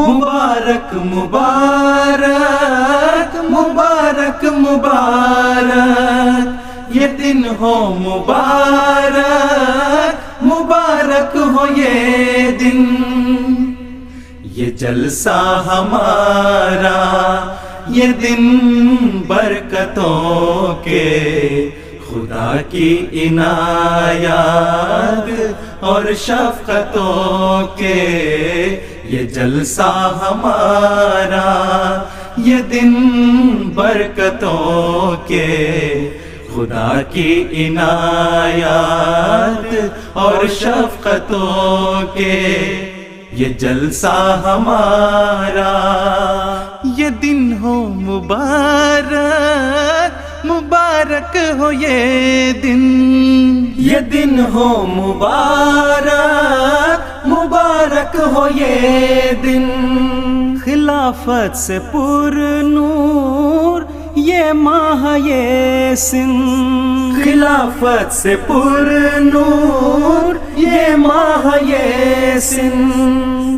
مبارک مبارک مبارک مبارک یہ دن ہو مبارک مبارک ہو یہ دن، یہ جلسہ ہمارا یہ دن برکتوں کے، خدا کی عنایات اور شفقتوں کے، یہ جلسہ ہمارا یہ دن برکتوں کے، خدا کی عنایات اور شفقتوں کے، یہ جلسہ ہمارا یہ دن ہو مبارک مبارک ہو یہ دن، یہ دن ہو مبارک مبارک ہو یہ دن، خلافت سے پر نور یہ ماہ یہ سن، خلافت سے پر نور یہ ماہ یہ سن،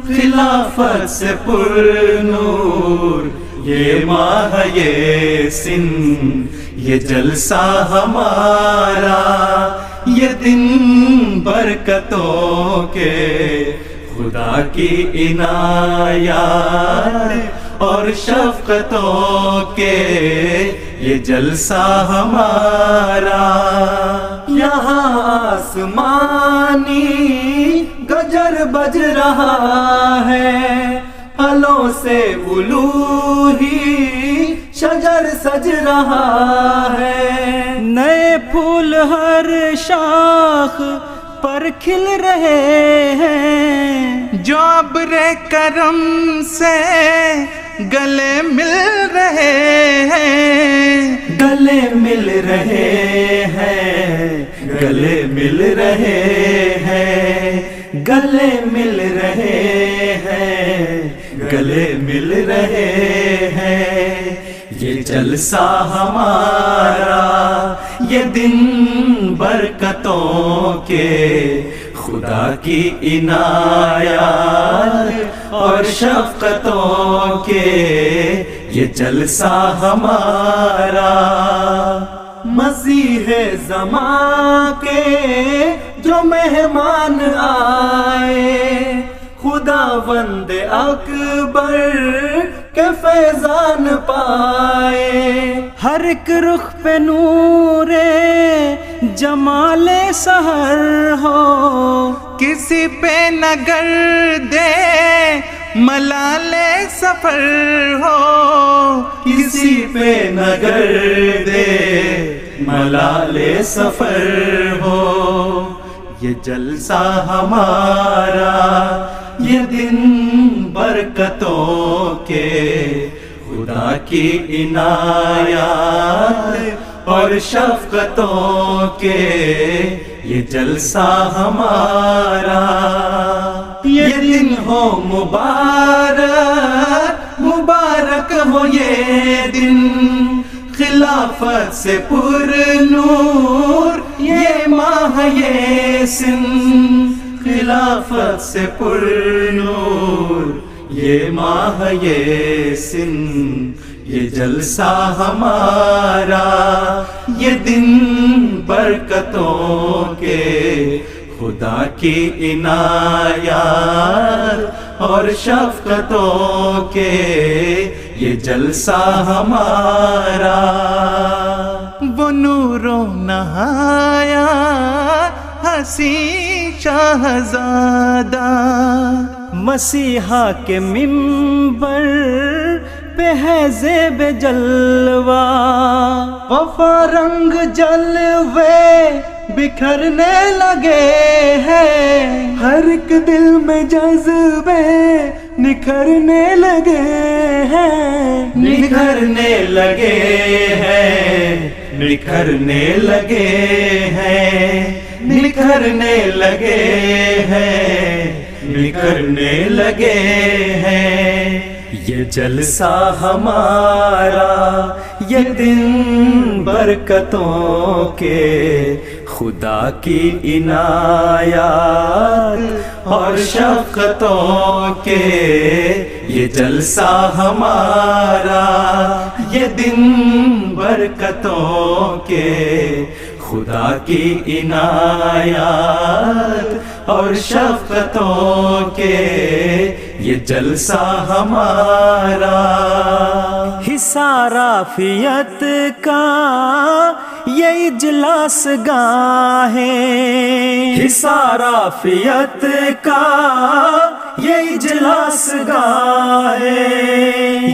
خلافت سے پر نور یہ ماہ یہ سن، یہ جلسہ ہمارا یہ دن برکتوں کے، خدا کی عنایات اور شفقتوں کے، یہ جلسہ ہمارا، یہاں آسمانی گجر بج رہا ہے، پھلوں سے الوہی شجر سج رہا ہے، نئے پھول ہر شاخ پر کھل رہے ہیں، جو ابر کرم سے گلے مل رہے ہیں، گلے مل رہے ہیں، گلے مل رہے ہیں، گلے مل رہے ہیں، گلے مل رہے ہیں، یہ جلسہ ہمارا یہ دن برکتوں کے، خدا کی عنایات اور شفقتوں کے، یہ جلسہ ہمارا، مسیح زمان کے جو مہمان آئے، خداوند اکبر کے فیضان پائے، ہر ایک رخ پہ نور جمال سحر ہو، کسی پہ نہ گردے ملال سفر ہو، کسی پہ نہ گردے ملال سفر ہو، یہ جلسہ ہمارا یہ دن برکتوں کے، خدا کی عنایات اور شفقتوں کے، یہ جلسہ ہمارا یہ دن ہو مبارک مبارک ہو یہ دن، خلافت سے پر نور یہ ماہ یہ سن، خلافت سے پر نور یہ ماہ یہ سن، یہ جلسہ ہمارا یہ دن برکتوں کے، خدا کی عنایات اور شفقتوں کے، یہ جلسہ ہمارا، وہ نور و نہایا حسین شہزادہ، مسیحا کے منبر پہ ہے زیب جلوہ، وفا رنگ جلوے بکھرنے لگے ہیں، ہر ایک دل میں جذبے نکھرنے لگے ہیں، نکھرنے لگے ہیں، نکھرنے لگے ہیں، نکھرنے لگے ہیں، نکھرنے لگے ہیں، یہ جلسہ ہمارا یہ دن برکتوں کے، خدا کی عنایات اور شفقتوں کے، یہ جلسہ ہمارا، یہ دن برکتوں کے، خدا کی عنایات اور شفقتوں کے، یہ جلسہ ہمارا۔ حصار عافیت کا یہ اجلاس گاہ ہے، حصار عافیت کا یہ اجلاس گاہ ہے،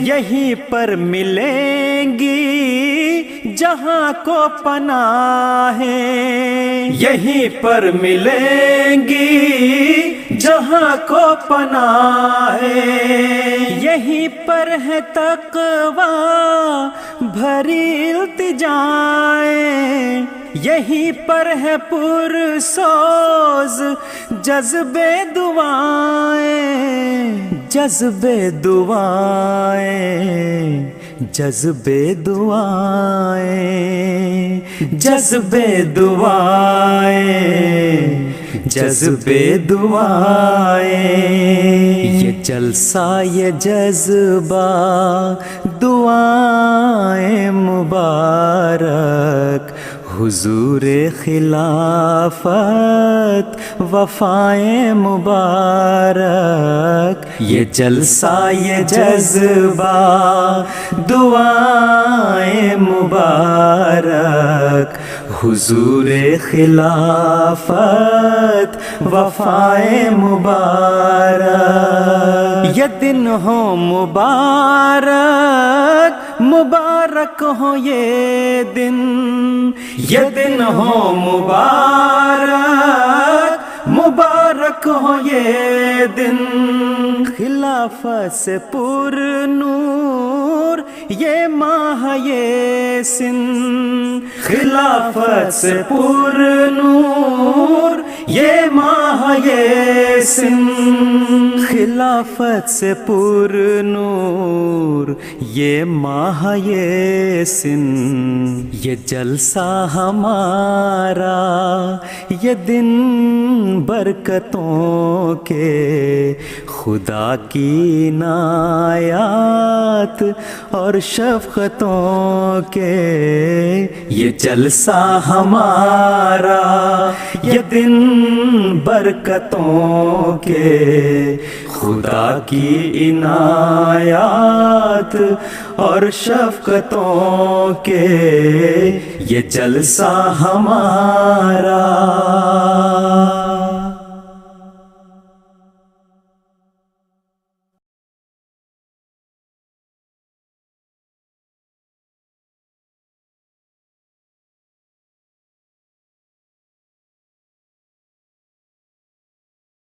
یہیں پر ملیں گی جہاں کو پناہ ہے، یہیں پر ملیں گی جہاں کو پناہ ہے، یہیں پر ہے تقویٰ بھری التجائیں، یہیں پر ہے پرسوز جذبے دعائیں، جذبے دعائیں، جذبے دعائیں، جذبے دعائیں، جذبے دعائیں، یہ جلسہ یہ جذبہ دعائیں مبارک، حضور خلافت وفائیں مبارک، یہ جلسہ یہ جذبہ دعائیں مبارک، حضور خلافت وفائیں مبارک، یہ دن ہو مبارک، مبارک ہو یہ دن، یہ دن ہو مبارک، مبارک ہو یہ دن، خلافت سے پر نور یہ ماہ یہ سن، خلافت سے پر نور یہ ماہ یہ سن، خلافت سے پر نور یہ ماہ یہ سن، یہ جلسہ ہمارا یہ دن برکتوں کے، خدا کی عنایات اور شفقتوں کے، یہ جلسہ ہمارا یہ دن برکتوں کے، خدا کی عنایات اور شفقتوں کے، یہ جلسہ ہمارا۔